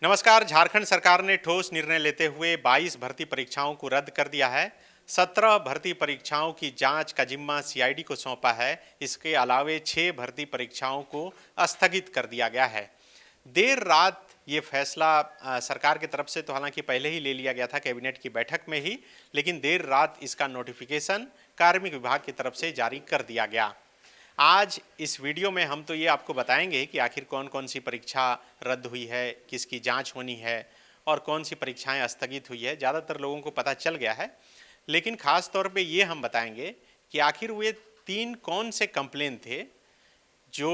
नमस्कार। झारखंड सरकार ने ठोस निर्णय लेते हुए 22 भर्ती परीक्षाओं को रद्द कर दिया है। 17 भर्ती परीक्षाओं की जांच का जिम्मा सीआईडी को सौंपा है। इसके अलावे 6 भर्ती परीक्षाओं को स्थगित कर दिया गया है। देर रात ये फैसला सरकार की तरफ से तो हालांकि पहले ही ले लिया गया था कैबिनेट की बैठक में ही, लेकिन देर रात इसका नोटिफिकेशन कार्मिक विभाग की तरफ से जारी कर दिया गया। आज इस वीडियो में हम तो ये आपको बताएंगे कि आखिर कौन कौन सी परीक्षा रद्द हुई है, किसकी जांच होनी है और कौन सी परीक्षाएं स्थगित हुई है। ज़्यादातर लोगों को पता चल गया है, लेकिन ख़ास तौर पे ये हम बताएंगे कि आखिर वे 3 कौन से कंप्लेन थे जो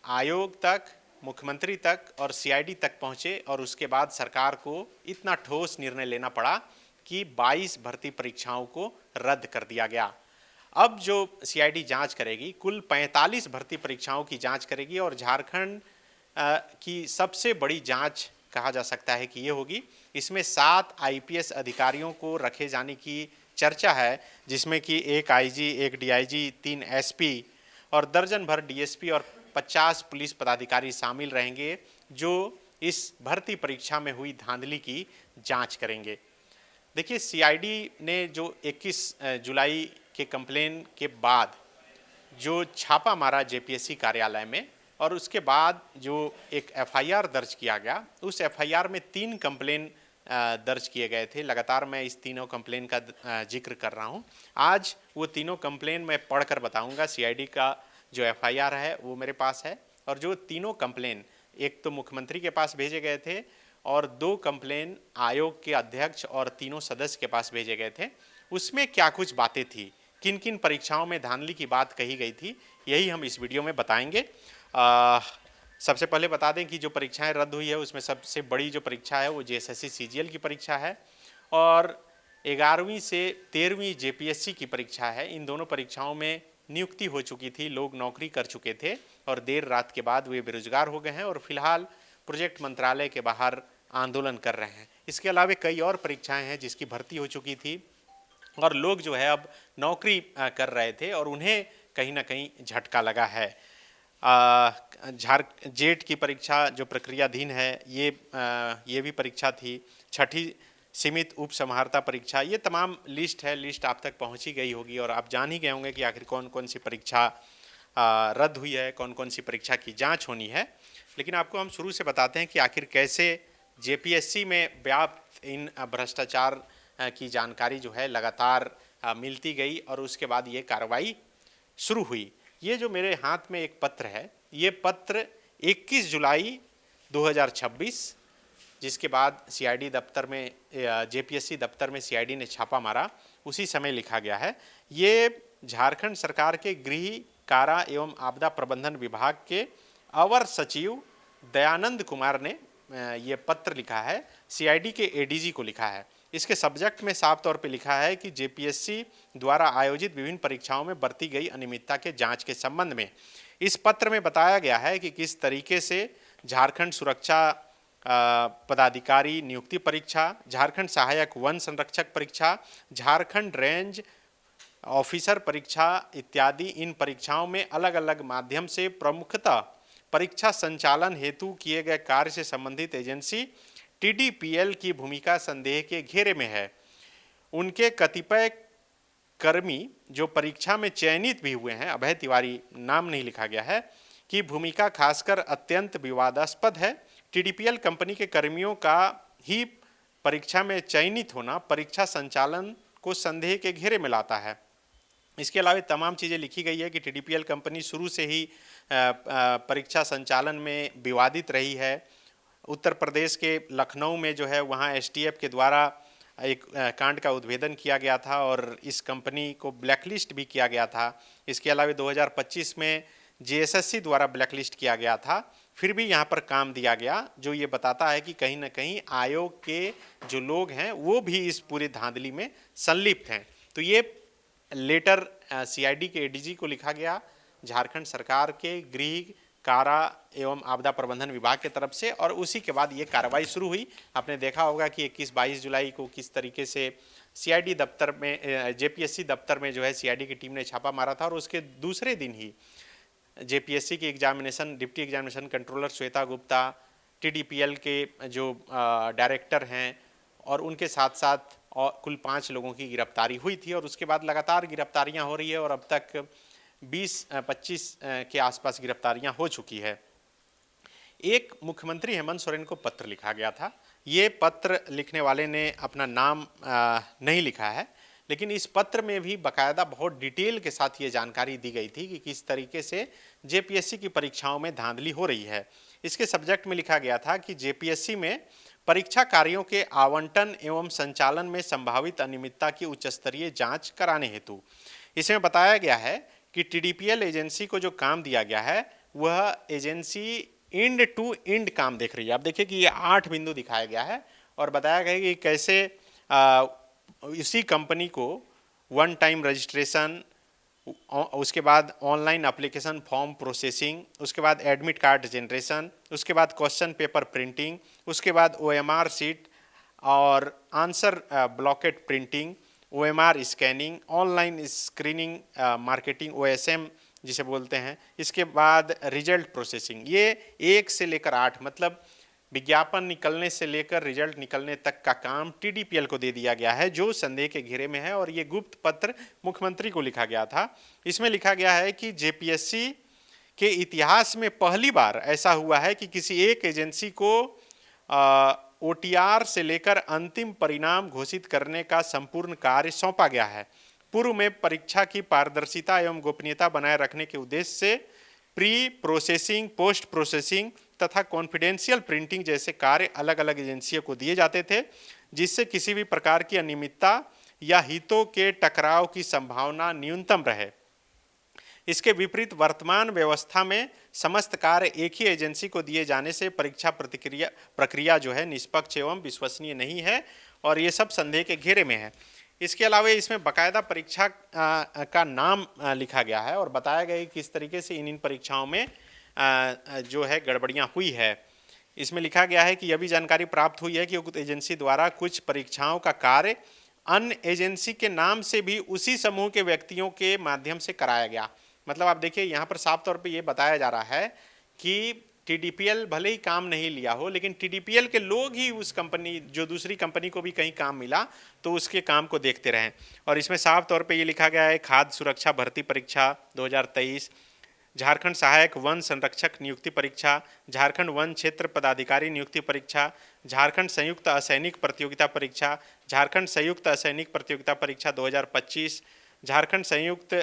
आयोग तक, मुख्यमंत्री तक और सीआईडी तक पहुँचे और उसके बाद सरकार को इतना ठोस निर्णय लेना पड़ा कि 22 भर्ती परीक्षाओं को रद्द कर दिया गया। अब जो सीआईडी जांच करेगी, कुल 45 भर्ती परीक्षाओं की जांच करेगी और झारखंड की सबसे बड़ी जांच कहा जा सकता है कि ये होगी। इसमें 7 आईपीएस अधिकारियों को रखे जाने की चर्चा है, जिसमें कि 1 आईजी, 1 डीआईजी, 3 एसपी और दर्जन भर डीएसपी और 50 पुलिस पदाधिकारी शामिल रहेंगे, जो इस भर्ती परीक्षा में हुई धांधली की जांच करेंगे। देखिए, सीआईडी ने जो 21 जुलाई के कंप्लेन के बाद जो छापा मारा जेपीएससी कार्यालय में और उसके बाद जो एक एफआईआर दर्ज किया गया, उस एफआईआर में 3 कंप्लेन दर्ज किए गए थे। लगातार मैं इस तीनों कंप्लेन का जिक्र कर रहा हूं। आज वो तीनों कंप्लेन मैं पढ़कर बताऊंगा। सीआईडी का जो एफआईआर है वो मेरे पास है और जो तीनों कंप्लेन, एक तो मुख्यमंत्री के पास भेजे गए थे और 2 कंप्लेन आयोग के अध्यक्ष और तीनों सदस्य के पास भेजे गए थे। उसमें क्या कुछ बातें थी, किन किन परीक्षाओं में धांधली की बात कही गई थी, यही हम इस वीडियो में बताएंगे। सबसे पहले बता दें कि जो परीक्षाएं रद्द हुई है उसमें सबसे बड़ी जो परीक्षा है वो जेएसएससी सीजीएल की परीक्षा है और 11वीं से 13वीं जेपीएससी की परीक्षा है। इन दोनों परीक्षाओं में नियुक्ति हो चुकी थी, लोग नौकरी कर चुके थे और देर रात के बाद वे बेरोजगार हो गए हैं और फिलहाल प्रोजेक्ट मंत्रालय के बाहर आंदोलन कर रहे हैं। इसके अलावा कई और परीक्षाएं हैं जिसकी भर्ती हो चुकी थी और लोग जो है अब नौकरी कर रहे थे और उन्हें कहीं ना कहीं झटका लगा है। जेट की परीक्षा जो प्रक्रियाधीन है, ये भी परीक्षा थी। 6ठी सीमित उप समाहर्ता परीक्षा, ये तमाम लिस्ट है, लिस्ट आप तक पहुंची गई होगी और आप जान ही गए होंगे कि आखिर कौन कौन सी परीक्षा रद्द हुई है, कौन कौन सी परीक्षा की जांच होनी है। लेकिन आपको हम शुरू से बताते हैं कि आखिर कैसे जेपीएससी में व्याप्त इन भ्रष्टाचार की जानकारी जो है लगातार मिलती गई और उसके बाद ये कार्रवाई शुरू हुई। ये जो मेरे हाथ में एक पत्र है, ये पत्र 21 जुलाई 2026, जिसके बाद सीआईडी दफ्तर में, जेपीएससी दफ्तर में सीआईडी ने छापा मारा, उसी समय लिखा गया है। ये झारखंड सरकार के गृह, कारा एवं आपदा प्रबंधन विभाग के अवर सचिव दयानंद कुमार ने ये पत्र लिखा है, सीआईडी के एडीजी को लिखा है। इसके सब्जेक्ट में साफ तौर पे लिखा है कि जेपीएससी द्वारा आयोजित विभिन्न परीक्षाओं में बरती गई अनियमितता के जांच के संबंध में इस पत्र में बताया गया है कि किस तरीके से झारखंड सुरक्षा पदाधिकारी नियुक्ति परीक्षा, झारखंड सहायक वन संरक्षक परीक्षा, झारखंड रेंज ऑफिसर परीक्षा इत्यादि इन परीक्षाओं में अलग अलग माध्यम से प्रमुखतः परीक्षा संचालन हेतु किए गए कार्य से संबंधित एजेंसी टीडीपीएल की भूमिका संदेह के घेरे में है। उनके कतिपय कर्मी जो परीक्षा में चयनित भी हुए हैं, अभय तिवारी नाम नहीं लिखा गया है, की भूमिका खासकर अत्यंत विवादास्पद है। टीडीपीएल कंपनी के कर्मियों का ही परीक्षा में चयनित होना परीक्षा संचालन को संदेह के घेरे में लाता है। इसके अलावा तमाम चीज़ें लिखी गई है कि टीडीपीएल कंपनी शुरू से ही परीक्षा संचालन में विवादित रही है। उत्तर प्रदेश के लखनऊ में जो है वहाँ एसटीएफ के द्वारा एक कांड का उद्भेदन किया गया था और इस कंपनी को ब्लैकलिस्ट भी किया गया था। इसके अलावा 2025 में जेएसएससी द्वारा ब्लैकलिस्ट किया गया था, फिर भी यहाँ पर काम दिया गया, जो ये बताता है कि कहीं ना कहीं आयोग के जो लोग हैं वो भी इस पूरी धांधली में संलिप्त हैं। तो ये लेटर सीआईडी के एडीजी को लिखा गया झारखंड सरकार के गृह, कारा एवं आपदा प्रबंधन विभाग की तरफ से और उसी के बाद ये कार्रवाई शुरू हुई। आपने देखा होगा कि 21-22 जुलाई को किस तरीके से सीआईडी दफ्तर में, जेपीएससी दफ्तर में जो है सीआईडी की टीम ने छापा मारा था और उसके दूसरे दिन ही जेपीएससी की examination deputy examination controller Shweta Gupta, TDPL के जो डायरेक्टर हैं और उनके साथ साथ और कुल 5 लोगों की गिरफ्तारी हुई थी और उसके बाद लगातार गिरफ्तारियां हो रही है और अब तक 20-25 के आसपास गिरफ्तारियां हो चुकी है। एक मुख्यमंत्री हेमंत सोरेन को पत्र लिखा गया था। ये पत्र लिखने वाले ने अपना नाम नहीं लिखा है, लेकिन इस पत्र में भी बाकायदा बहुत डिटेल के साथ ये जानकारी दी गई थी कि किस तरीके से जेपीएससी की परीक्षाओं में धांधली हो रही है। इसके सब्जेक्ट में लिखा गया था कि जेपीएससी में परीक्षा कार्यों के आवंटन एवं संचालन में संभावित अनियमितता की उच्च स्तरीय जांच कराने हेतु इसमें बताया गया है कि टीडीपीएल एजेंसी को जो काम दिया गया है वह एजेंसी एंड टू एंड काम देख रही है। आप देखिए कि ये 8 बिंदु दिखाया गया है और बताया गया है कि कैसे इसी कंपनी को वन टाइम रजिस्ट्रेशन, उसके बाद ऑनलाइन एप्लीकेशन फॉर्म प्रोसेसिंग, उसके बाद एडमिट कार्ड जनरेशन, उसके बाद क्वेश्चन पेपर प्रिंटिंग, उसके बाद ओएमआर सीट और answer booklet printing, OMR scanning, online screening marketing OSM जिसे बोलते हैं, इसके बाद रिजल्ट प्रोसेसिंग। ये 1 से लेकर 8 मतलब विज्ञापन निकलने से लेकर रिजल्ट निकलने तक का काम टीडीपीएल को दे दिया गया है, जो संदेह के घेरे में है। और ये गुप्त पत्र मुख्यमंत्री को लिखा गया था। इसमें लिखा गया है कि जेपीएससी के इतिहास में पहली बार ऐसा हुआ है कि किसी एक एजेंसी को ओटीआर से लेकर अंतिम परिणाम घोषित करने का संपूर्ण कार्य सौंपा गया है। पूर्व में परीक्षा की पारदर्शिता एवं गोपनीयता बनाए रखने के उद्देश्य से प्री प्रोसेसिंग, पोस्ट प्रोसेसिंग तथा कॉन्फिडेंशियल प्रिंटिंग जैसे कार्य अलग अलग एजेंसियों को दिए जाते थे, जिससे किसी भी प्रकार की अनियमितता या हितों के टकराव की संभावना न्यूनतम रहे। इसके विपरीत वर्तमान व्यवस्था में समस्त कार्य एक ही एजेंसी को दिए जाने से परीक्षा प्रक्रिया जो है निष्पक्ष एवं विश्वसनीय नहीं है और ये सब संदेह के घेरे में है। इसके अलावा इसमें बाकायदा परीक्षा का नाम लिखा गया है और बताया गया कि किस तरीके से इन परीक्षाओं में जो है गड़बड़ियां हुई है। इसमें लिखा गया है कि यह भी जानकारी प्राप्त हुई है कि उक्त एजेंसी द्वारा कुछ परीक्षाओं का कार्य अन्य एजेंसी के नाम से भी उसी समूह के व्यक्तियों के माध्यम से कराया गया। मतलब आप देखिए यहाँ पर साफ तौर पे ये बताया जा रहा है कि टीडीपीएल भले ही काम नहीं लिया हो, लेकिन टीडीपीएल के लोग ही उस कंपनी, जो दूसरी कंपनी को भी कहीं काम मिला तो उसके काम को देखते रहें। और इसमें साफ तौर पे ये लिखा गया है खाद्य सुरक्षा भर्ती परीक्षा 2023, झारखंड सहायक वन संरक्षक नियुक्ति परीक्षा, झारखंड वन क्षेत्र पदाधिकारी नियुक्ति परीक्षा, झारखंड संयुक्त असैनिक प्रतियोगिता परीक्षा, झारखंड संयुक्त असैनिक प्रतियोगिता परीक्षा 2025, झारखंड संयुक्त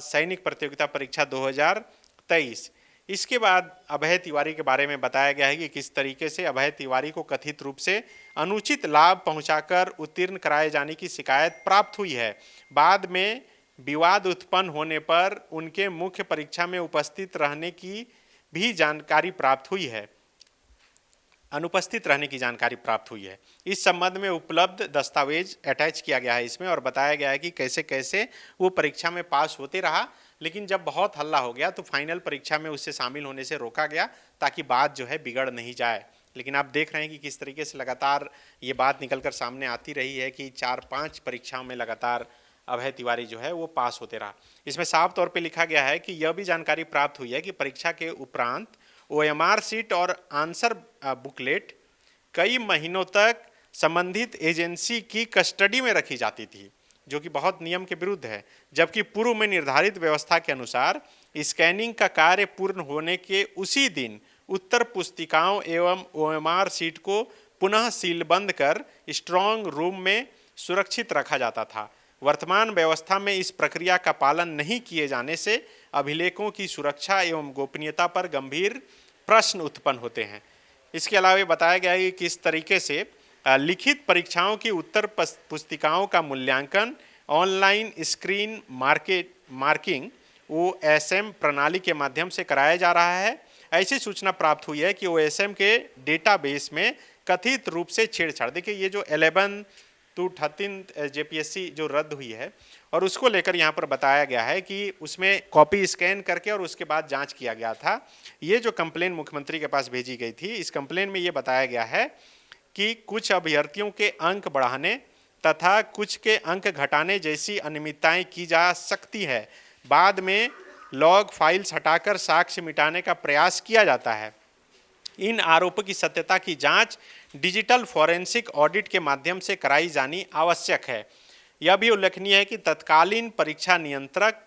सैनिक प्रतियोगिता परीक्षा 2023। इसके बाद अभय तिवारी के बारे में बताया गया है कि किस तरीके से अभय तिवारी को कथित रूप से अनुचित लाभ पहुंचाकर उत्तीर्ण कराए जाने की शिकायत प्राप्त हुई है। बाद में विवाद उत्पन्न होने पर उनके मुख्य परीक्षा में उपस्थित रहने की भी जानकारी प्राप्त हुई है, अनुपस्थित रहने की जानकारी प्राप्त हुई है। इस संबंध में उपलब्ध दस्तावेज अटैच किया गया है इसमें और बताया गया है कि कैसे कैसे वो परीक्षा में पास होते रहा, लेकिन जब बहुत हल्ला हो गया तो फाइनल परीक्षा में उससे शामिल होने से रोका गया ताकि बात जो है बिगड़ नहीं जाए। लेकिन आप देख रहे हैं कि किस तरीके से लगातार ये बात निकलकर सामने आती रही है कि 4-5 परीक्षाओं में लगातार अभय तिवारी जो है वो पास होते रहा। इसमें साफ तौर पे लिखा गया है कि यह भी जानकारी प्राप्त हुई है कि परीक्षा के उपरांत ओएमआर सीट और आंसर बुकलेट कई महीनों तक संबंधित एजेंसी की कस्टडी में रखी जाती थी, जो कि बहुत नियम के विरुद्ध है। जबकि पूर्व में निर्धारित व्यवस्था के अनुसार स्कैनिंग का कार्य पूर्ण होने के उसी दिन उत्तर पुस्तिकाओं एवं ओएमआर सीट को पुनः सीलबंद कर स्ट्रांग रूम में सुरक्षित रखा जाता था। वर्तमान व्यवस्था में इस प्रक्रिया का पालन नहीं किए जाने से अभिलेखों की सुरक्षा एवं गोपनीयता पर गंभीर प्रश्न उत्पन्न होते हैं। इसके अलावा बताया गया है कि किस तरीके से लिखित परीक्षाओं की उत्तर पुस्तिकाओं का मूल्यांकन ऑनलाइन स्क्रीन मार्किंग ओएसएम प्रणाली के माध्यम से कराया जा रहा है। ऐसी सूचना प्राप्त हुई है कि ओएसएम के डेटाबेस में कथित रूप से छेड़छाड़, देखिए ये जो 11 to 13 जेपीएससी जो रद्द हुई है और उसको लेकर यहाँ पर बताया गया है कि उसमें कॉपी स्कैन करके और उसके बाद जांच किया गया था। ये जो कंप्लेन मुख्यमंत्री के पास भेजी गई थी, इस कंप्लेन में ये बताया गया है कि कुछ अभ्यर्थियों के अंक बढ़ाने तथा कुछ के अंक घटाने जैसी अनियमितताएं की जा सकती है। बाद में लॉग फाइल्स हटाकर साक्ष्य मिटाने का प्रयास किया जाता है। इन आरोपों की सत्यता की जांच डिजिटल फॉरेंसिक ऑडिट के माध्यम से कराई जानी आवश्यक है। यह भी उल्लेखनीय है कि तत्कालीन परीक्षा नियंत्रक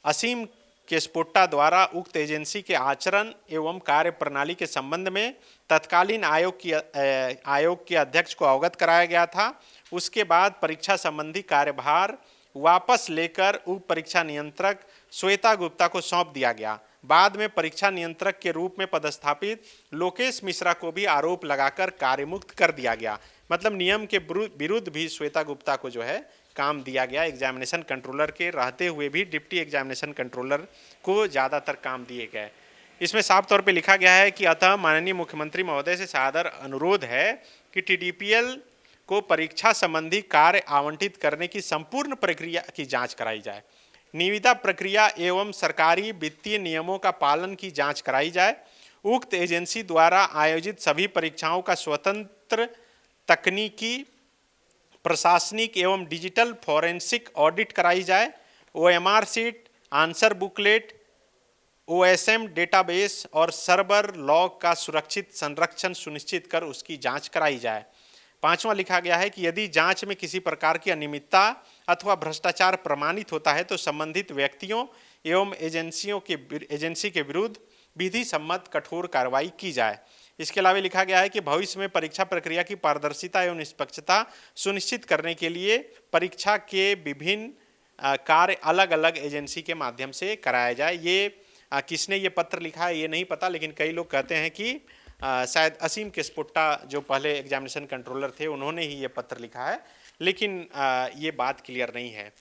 असीम केस्पोट्टा द्वारा उक्त एजेंसी के आचरण एवं कार्य प्रणाली के संबंध में तत्कालीन आयोग के अध्यक्ष को अवगत कराया गया था। उसके बाद परीक्षा संबंधी कार्यभार वापस लेकर उप परीक्षा नियंत्रक श्वेता गुप्ता को सौंप दिया गया। बाद में परीक्षा नियंत्रक के रूप में पदस्थापित लोकेश मिश्रा को भी आरोप लगाकर कार्यमुक्त कर दिया गया। मतलब नियम के विरुद्ध भी श्वेता गुप्ता को जो है काम दिया गया। एग्जामिनेशन कंट्रोलर के रहते हुए भी डिप्टी एग्जामिनेशन कंट्रोलर को ज़्यादातर काम दिए गए। इसमें साफ तौर पे लिखा गया है कि अतः माननीय मुख्यमंत्री महोदय से सादर अनुरोध है कि TDPL को परीक्षा संबंधी कार्य आवंटित करने की संपूर्ण प्रक्रिया की जांच कराई जाए। निविदा प्रक्रिया एवं सरकारी वित्तीय नियमों का पालन की जांच कराई जाए। उक्त एजेंसी द्वारा आयोजित सभी परीक्षाओं का स्वतंत्र तकनीकी, प्रशासनिक एवं डिजिटल फॉरेंसिक ऑडिट कराई जाए। OMR seat, answer booklet, OSM database और सर्वर लॉग का सुरक्षित संरक्षण सुनिश्चित कर उसकी जांच कराई जाए। 5वां लिखा गया है कि यदि जांच में किसी प्रकार की अनियमितता अथवा भ्रष्टाचार प्रमाणित होता है तो संबंधित व्यक्तियों एवं एजेंसी के विरुद्ध विधि सम्मत कठोर कार्रवाई की जाए। इसके अलावा लिखा गया है कि भविष्य में परीक्षा प्रक्रिया की पारदर्शिता एवं निष्पक्षता सुनिश्चित करने के लिए परीक्षा के विभिन्न कार्य अलग अलग एजेंसी के माध्यम से कराया जाए। ये किसने ये पत्र लिखा है ये नहीं पता, लेकिन कई लोग कहते हैं कि शायद असीम केस्पोट्टा जो पहले एग्जामिनेशन कंट्रोलर थे उन्होंने ही ये पत्र लिखा है, लेकिन ये बात क्लियर नहीं है।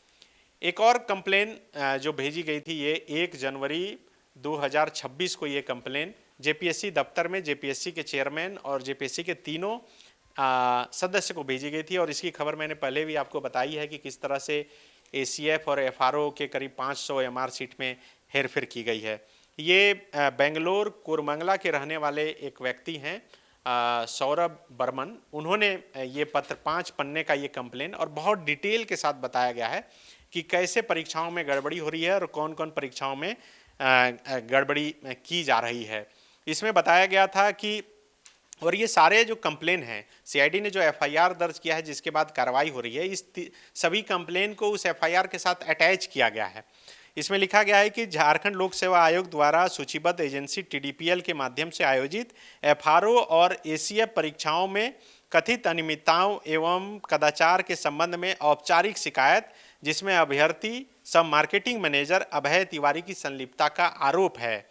एक और कंप्लेन जो भेजी गई थी ये 1 जनवरी 2026 को ये कंप्लेन JPSC दफ्तर में JPSC के चेयरमैन और JPSC के तीनों सदस्य को भेजी गई थी। और इसकी खबर मैंने पहले भी आपको बताई है कि किस तरह से ACF और FRO के करीब 500 MR सीट में हेरफेर की गई है। ये बेंगलोर कोरमंगला के रहने वाले एक व्यक्ति हैं सौरभ बर्मन। उन्होंने ये पत्र 5 पन्ने का ये कंप्लेन और बहुत डिटेल के साथ बताया गया है कि कैसे परीक्षाओं में गड़बड़ी हो रही है और कौन कौन परीक्षाओं में गड़बड़ी की जा रही है। इसमें बताया गया था कि और ये सारे जो कंप्लेन हैं CID ने जो FIR दर्ज किया है जिसके बाद कार्रवाई हो रही है, इस सभी कंप्लेन को उस FIR के साथ अटैच किया गया है। इसमें लिखा गया है कि झारखंड लोक सेवा आयोग द्वारा सूचीबद्ध एजेंसी TDPL के माध्यम से आयोजित FRO और ACF परीक्षाओं में कथित अनियमितताओं एवं कदाचार के संबंध में औपचारिक शिकायत, जिसमें अभ्यर्थी सब मार्केटिंग मैनेजर अभय तिवारी की संलिप्तता का आरोप है।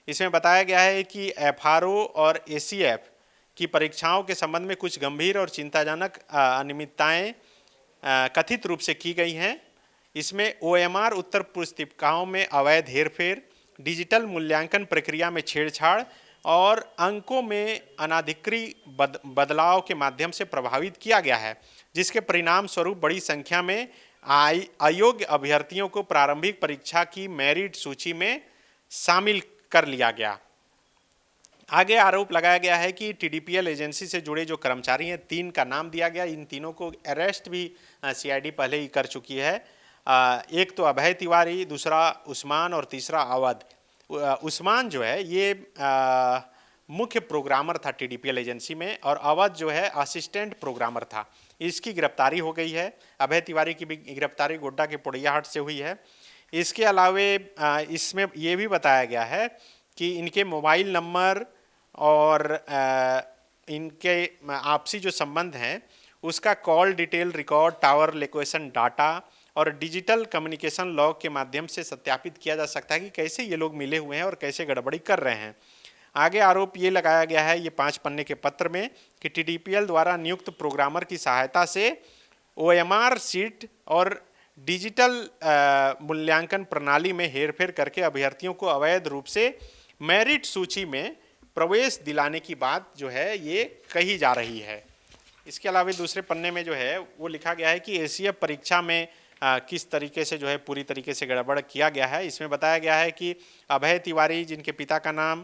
इसमें बताया गया है कि FRO और ACF की परीक्षाओं के संबंध में कुछ गंभीर और चिंताजनक अनियमितताएं कथित रूप से की गई हैं। इसमें OMR उत्तर पुस्तिकाओं में अवैध हेरफेर, डिजिटल मूल्यांकन प्रक्रिया में छेड़छाड़ और अंकों में अनाधिकृत बदलाव के माध्यम से प्रभावित किया गया है, जिसके परिणाम स्वरूप बड़ी संख्या में अयोग्य अभ्यर्थियों को प्रारंभिक परीक्षा की मेरिट सूची में शामिल कर लिया गया। आगे आरोप लगाया गया है कि TDPL एजेंसी से जुड़े जो कर्मचारी हैं 3 का नाम दिया गया। इन तीनों को अरेस्ट भी CID पहले ही कर चुकी है। एक तो अभय तिवारी, दूसरा उस्मान और तीसरा अवध। उस्मान जो है ये मुख्य प्रोग्रामर था TDPL एजेंसी में और अवध जो है असिस्टेंट प्रोग्रामर था। इसकी गिरफ्तारी हो गई है। अभय तिवारी की भी गिरफ्तारी गोड्डा के पोड़ैयाहाट से हुई है। इसके अलावे इसमें ये भी बताया गया है कि इनके मोबाइल नंबर और इनके आपसी जो संबंध हैं उसका call detail record, tower location data और डिजिटल कम्युनिकेशन लॉग के माध्यम से सत्यापित किया जा सकता है कि कैसे ये लोग मिले हुए हैं और कैसे गड़बड़ी कर रहे हैं। आगे आरोप ये लगाया गया है ये 5 पन्ने के पत्र में कि TDPL द्वारा नियुक्त प्रोग्रामर की सहायता से OMR सीट और डिजिटल मूल्यांकन प्रणाली में हेरफेर करके अभ्यर्थियों को अवैध रूप से मेरिट सूची में प्रवेश दिलाने की बात जो है ये कही जा रही है। इसके अलावा दूसरे पन्ने में जो है वो लिखा गया है कि ACF परीक्षा में किस तरीके से जो है पूरी तरीके से गड़बड़ किया गया है। इसमें बताया गया है कि अभय तिवारी, जिनके पिता का नाम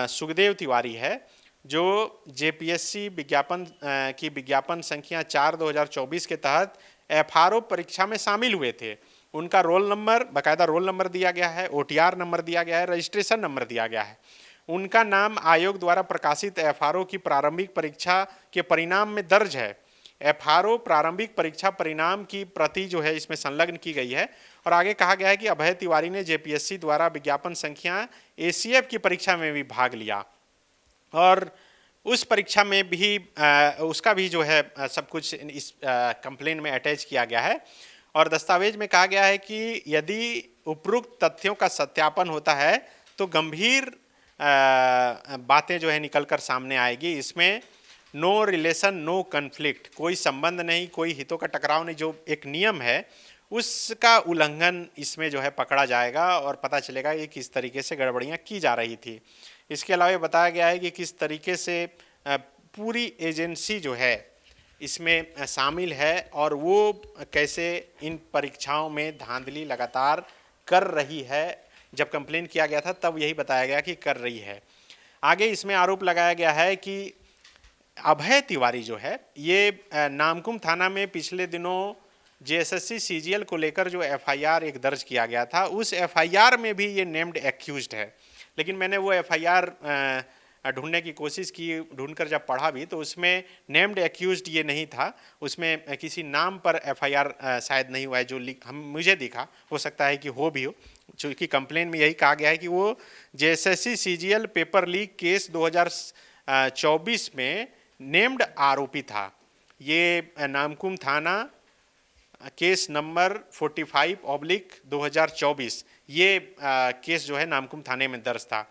सुखदेव तिवारी है, जो JPSC विज्ञापन संख्या 4/2024 के तहत FRO परीक्षा में शामिल हुए थे। उनका रोल नंबर, बाकायदा रोल नंबर दिया गया है, OTR नंबर दिया गया है, रजिस्ट्रेशन नंबर दिया गया है। उनका नाम आयोग द्वारा प्रकाशित एफआरओ की प्रारंभिक परीक्षा के परिणाम में दर्ज है। एफआरओ प्रारंभिक परीक्षा परिणाम की प्रति जो है इसमें संलग्न की गई है। और आगे कहा गया है कि अभय तिवारी ने जेपीएससी द्वारा विज्ञापन संख्या एसीएफ की परीक्षा में भी भाग लिया और उस परीक्षा में भी उसका भी जो है सब कुछ इस कंप्लेन में अटैच किया गया है। और दस्तावेज में कहा गया है कि यदि उपरोक्त तथ्यों का सत्यापन होता है तो गंभीर बातें जो है निकलकर सामने आएगी। इसमें नो रिलेशन नो कन्फ्लिक्ट, कोई संबंध नहीं, कोई हितों का टकराव नहीं, जो एक नियम है उसका उल्लंघन इसमें जो है पकड़ा जाएगा और पता चलेगा कि किस तरीके से गड़बड़ियाँ की जा रही थी। इसके अलावा बताया गया है कि किस तरीके से पूरी एजेंसी जो है इसमें शामिल है और वो कैसे इन परीक्षाओं में धांधली लगातार कर रही है। जब कंप्लेन किया गया था तब यही बताया गया कि कर रही है। आगे इसमें आरोप लगाया गया है कि अभय तिवारी जो है ये नामकुम थाना में पिछले दिनों जेएसएससी सीजीएल को लेकर जो एफआईआर एक दर्ज किया गया था, उस एफआईआर में भी ये नेम्ड एक्यूज्ड है। लेकिन मैंने वो एफआईआर ढूंढने की कोशिश की, ढूंढकर जब पढ़ा भी तो उसमें नेम्ड एक्यूज्ड ये नहीं था, उसमें किसी नाम पर एफआईआर शायद नहीं हुआ है जो मुझे दिखा। हो सकता है कि हो भी हो, चूँकि कंप्लेन में यही कहा गया है कि वो JSSC CGL paper leak case 2024 में नेम्ड आरोपी था। ये नामकुम थाना केस नंबर 45/2024 ये केस जो है नामकुम थाने में दर्ज था।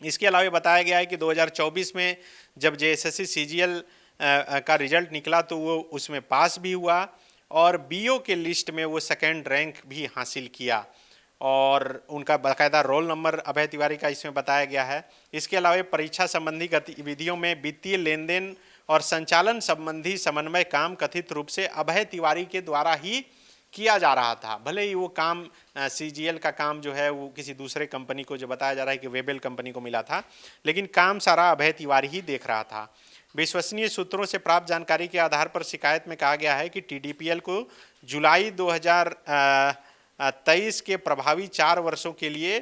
इसके अलावा बताया गया है कि 2024 में जब जेएसएससी सीजीएल का रिजल्ट निकला तो वो उसमें पास भी हुआ और बीओ के लिस्ट में वो सेकंड रैंक भी हासिल किया और उनका बाकायदा रोल नंबर अभय तिवारी का इसमें बताया गया है। इसके अलावा परीक्षा संबंधी गतिविधियों में वित्तीय लेन देन और संचालन संबंधी समन्वय काम कथित रूप से अभय तिवारी के द्वारा ही किया जा रहा था। भले ही वो काम सीजीएल का काम जो है वो किसी दूसरे कंपनी को, जो बताया जा रहा है कि वेबेल कंपनी को मिला था, लेकिन काम सारा अभय तिवारी ही देख रहा था। विश्वसनीय सूत्रों से प्राप्त जानकारी के आधार पर शिकायत में कहा गया है कि टीडीपीएल को जुलाई 2023 के प्रभावी 4 वर्षों के लिए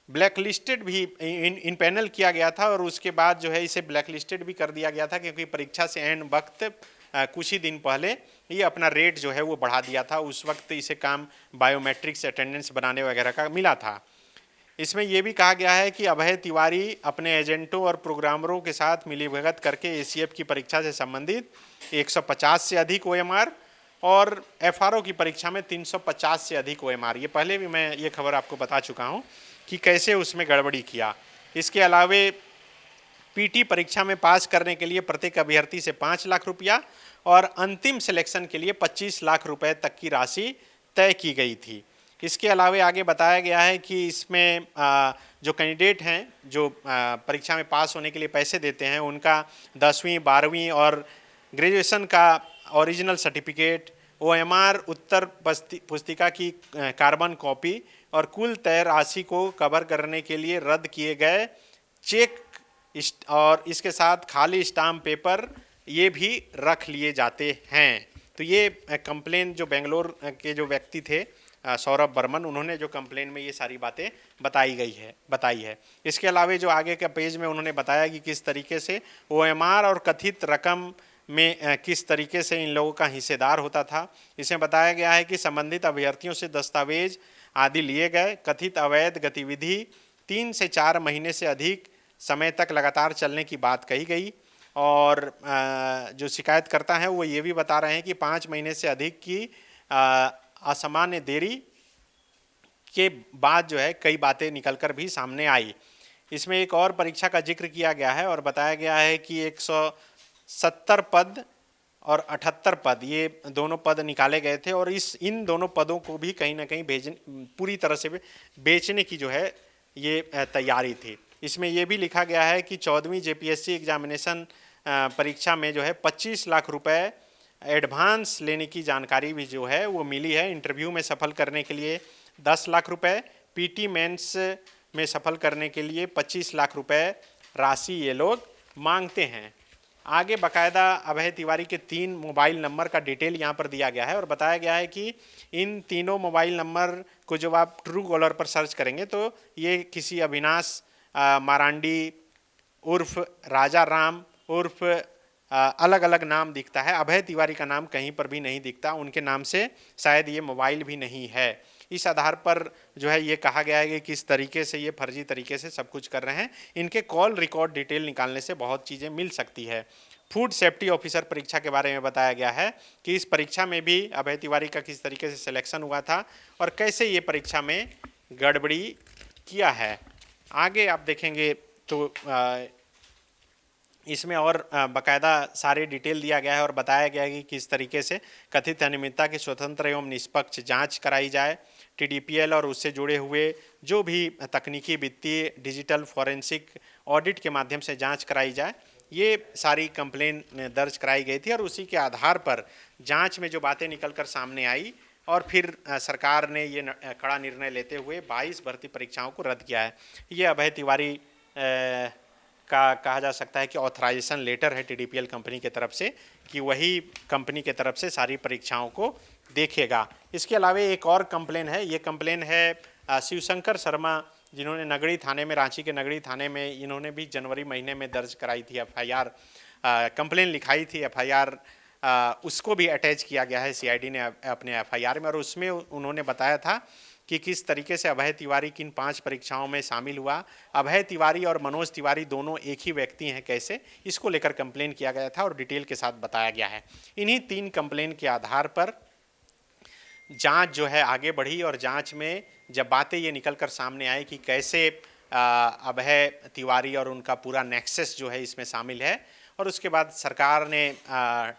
ब्लैकलिस्टेड भी इन पैनल किया गया था और उसके बाद जो है इसे ब्लैकलिस्टेड भी कर दिया गया था, क्योंकि परीक्षा से एंड वक्त कुछ ही दिन पहले ये अपना रेट जो है वो बढ़ा दिया था। उस वक्त इसे काम बायोमेट्रिक्स अटेंडेंस बनाने वगैरह का मिला था। इसमें यह भी कहा गया है कि अभय तिवारी अपने एजेंटों और प्रोग्रामरों के साथ मिलीभगत करके एसीएफ की परीक्षा से संबंधित 150 से अधिक ओएमआर और एफआरओ की परीक्षा में 350 से अधिक ओएमआर, ये पहले भी मैं ये खबर आपको बता चुका हूँ कि कैसे उसमें गड़बड़ी किया। इसके अलावे पीटी परीक्षा में पास करने के लिए प्रत्येक अभ्यर्थी से 5 लाख रुपया और अंतिम सिलेक्शन के लिए 25 लाख रुपए तक की राशि तय की गई थी। इसके अलावा आगे बताया गया है कि इसमें जो कैंडिडेट हैं जो परीक्षा में पास होने के लिए पैसे देते हैं, उनका 10वीं 12वीं और ग्रेजुएशन का ओरिजिनल सर्टिफिकेट, ओएमआर उत्तर पुस्तिका की कार्बन कॉपी और कुल तय राशि को कवर करने के लिए रद्द किए गए चेक और इसके साथ खाली स्टाम्प पेपर ये भी रख लिए जाते हैं। तो ये कंप्लेन जो बेंगलोर के जो व्यक्ति थे सौरभ बर्मन, उन्होंने जो कंप्लेन में ये सारी बातें बताई है। इसके अलावा जो आगे के पेज में उन्होंने बताया कि किस तरीके से ओएमआर और कथित रकम में किस तरीके से इन लोगों का हिस्सेदार होता था। इसमें बताया गया है कि संबंधित अभ्यर्थियों से दस्तावेज आदि लिए गए। कथित अवैध गतिविधि 3 से 4 महीने से अधिक समय तक लगातार चलने की बात कही गई और जो शिकायतकर्ता हैं वो ये भी बता रहे हैं कि 5 महीने से अधिक की असामान्य देरी के बाद जो है कई बातें निकलकर भी सामने आई। इसमें एक और परीक्षा का जिक्र किया गया है और बताया गया है कि 170 पद और 78 पद, ये दोनों पद निकाले गए थे और इन दोनों पदों को भी कहीं ना कहीं पूरी तरह से बेचने की जो है ये तैयारी थी। इसमें यह भी लिखा गया है कि 14वीं जेपीएससी एग्जामिनेशन परीक्षा में जो है 25 लाख रुपए एडवांस लेने की जानकारी भी जो है वो मिली है। इंटरव्यू में सफल करने के लिए 10 लाख रुपए, पीटी मेंस में सफल करने के लिए 25 लाख रुपए राशि ये लोग मांगते हैं। आगे बाकायदा अभय तिवारी के 3 मोबाइल नंबर का डिटेल यहाँ पर दिया गया है और बताया गया है कि इन तीनों मोबाइल नंबर को जब आप ट्रू कॉलर पर सर्च करेंगे तो ये किसी अविनाश मारांडी उर्फ राजा राम उर्फ अलग अलग नाम दिखता है। अभय तिवारी का नाम कहीं पर भी नहीं दिखता, उनके नाम से शायद ये मोबाइल भी नहीं है। इस आधार पर जो है ये कहा गया है कि किस तरीके से ये फर्जी तरीके से सब कुछ कर रहे हैं। इनके कॉल रिकॉर्ड डिटेल निकालने से बहुत चीज़ें मिल सकती है। फूड सेफ्टी ऑफिसर परीक्षा के बारे में बताया गया है कि इस परीक्षा में भी अभय तिवारी का किस तरीके से सिलेक्शन हुआ था और कैसे ये परीक्षा में गड़बड़ी किया है। आगे आप देखेंगे तो इसमें और बाकायदा सारे डिटेल दिया गया है और बताया गया है कि किस तरीके से कथित अनियमितता की स्वतंत्र एवं निष्पक्ष जांच कराई जाए। TDPL और उससे जुड़े हुए जो भी तकनीकी, वित्तीय, डिजिटल, फॉरेंसिक ऑडिट के माध्यम से जांच कराई जाए। ये सारी कंप्लेन दर्ज कराई गई थी और उसी के आधार पर जांच में जो बातें निकल कर सामने आई और फिर सरकार ने ये कड़ा निर्णय लेते हुए 22 भर्ती परीक्षाओं को रद्द किया है। ये अभय तिवारी का कहा जा सकता है कि ऑथराइजेशन लेटर है TDPL कंपनी की तरफ से कि वही कंपनी की तरफ से सारी परीक्षाओं को देखेगा। इसके अलावा एक और कंप्लेन है, ये कंप्लेन है शिवशंकर शर्मा, जिन्होंने नगड़ी थाने में, रांची के नगड़ी थाने में इन्होंने भी जनवरी महीने में दर्ज कराई थी FIR, कंप्लेन लिखाई थी FIR, उसको भी अटैच किया गया है CID ने अपने FIR में और उसमें उन्होंने बताया था कि किस तरीके से अभय तिवारी किन 5 परीक्षाओं में शामिल हुआ। अभय तिवारी और मनोज तिवारी दोनों एक ही व्यक्ति हैं कैसे, इसको लेकर कंप्लेन किया गया था और डिटेल के साथ बताया गया है। इन्हीं 3 कंप्लेन के आधार पर जांच जो है आगे बढ़ी और जांच में जब बातें ये निकल कर सामने आई कि कैसे अभय तिवारी और उनका पूरा नेक्सस जो है इसमें शामिल है और उसके बाद सरकार ने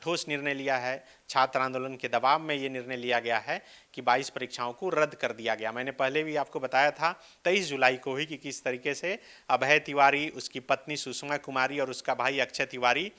ठोस निर्णय लिया है। छात्र आंदोलन के दबाव में ये निर्णय लिया गया है कि 22 परीक्षाओं को रद्द कर दिया गया। मैंने पहले भी आपको बताया था 23 जुलाई को ही कि किस तरीके से अभय तिवारी, उसकी पत्नी सुषमा कुमारी और उसका भाई अक्षय तिवारी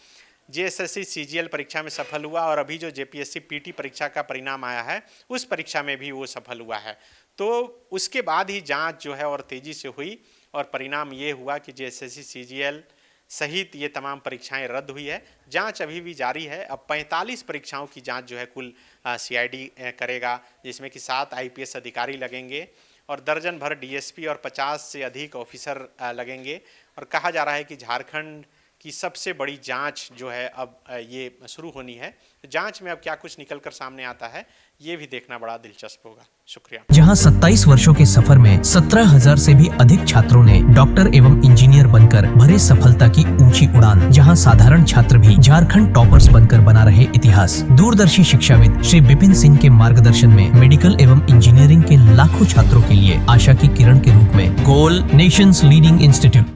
JSSC CGL परीक्षा में सफल हुआ और अभी जो JPSC PT परीक्षा का परिणाम आया है उस परीक्षा में भी वो सफल हुआ है। तो उसके बाद ही जांच जो है और तेज़ी से हुई और परिणाम ये हुआ कि JSSC CGL सहित ये तमाम परीक्षाएं रद्द हुई है। जांच अभी भी जारी है। अब 45 परीक्षाओं की जांच जो है कुल CID करेगा, जिसमें कि 7 IPS अधिकारी लगेंगे और दर्जन भर DSP और 50 से अधिक ऑफिसर लगेंगे। और कहा जा रहा है कि झारखंड की सबसे बड़ी जांच जो है अब ये शुरू होनी है। जांच में अब क्या कुछ निकलकर सामने आता है ये भी देखना बड़ा दिलचस्प होगा। शुक्रिया। जहां 27 वर्षों के सफर में 17,000 से भी अधिक छात्रों ने डॉक्टर एवं इंजीनियर बनकर भरे सफलता की ऊंची उड़ान, जहां साधारण छात्र भी झारखंड टॉपर्स बनकर बना रहे इतिहास। दूरदर्शी शिक्षाविद श्री विपिन सिंह के मार्गदर्शन में मेडिकल एवं इंजीनियरिंग के लाखों छात्रों के लिए आशा की किरण के रूप में goal nation's leading institute.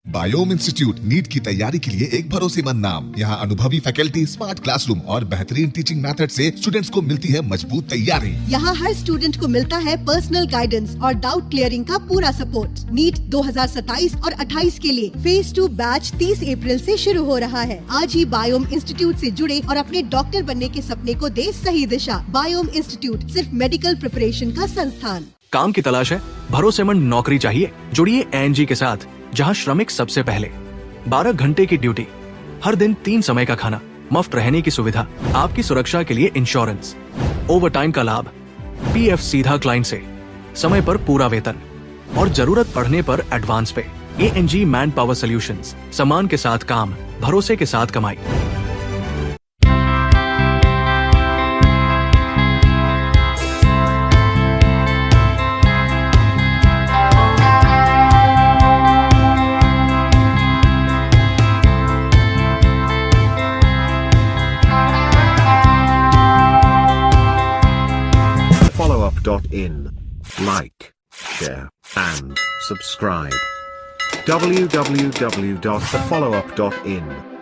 Biome institute NEET की तैयारी के लिए एक भरोसेमंद नाम। यहाँ अनुभवी फैकल्टी, स्मार्ट क्लासरूम और बेहतरीन टीचिंग मेथड से स्टूडेंट्स को मिलती है मजबूत तैयारी। यहाँ हर स्टूडेंट को मिलता है पर्सनल गाइडेंस और डाउट क्लियरिंग का पूरा सपोर्ट। नीट 2027 और 28 के लिए फेज 2 बैच 30 अप्रैल से शुरू हो रहा है। आज ही बायोम इंस्टीट्यूट से जुड़े और अपने डॉक्टर बनने के सपने को दे सही दिशा। बायोम इंस्टीट्यूट सिर्फ मेडिकल प्रिपरेशन का संस्थान। काम की तलाश है, भरोसेमंद नौकरी चाहिए, जुड़िए ANG के साथ, जहां श्रमिक सबसे पहले। 12 घंटे की ड्यूटी, हर दिन 3 समय का खाना, मुफ्त रहने की सुविधा, आपकी सुरक्षा के लिए इंश्योरेंस, ओवर टाइम का लाभ, PF सीधा क्लाइंट से, समय पर पूरा वेतन और जरूरत पड़ने पर एडवांस पे। ANG मैन पावर सॉल्यूशंस, सम्मान के साथ काम, भरोसे के साथ कमाई। followup.in. Like, share, and subscribe. www.thefollowup.in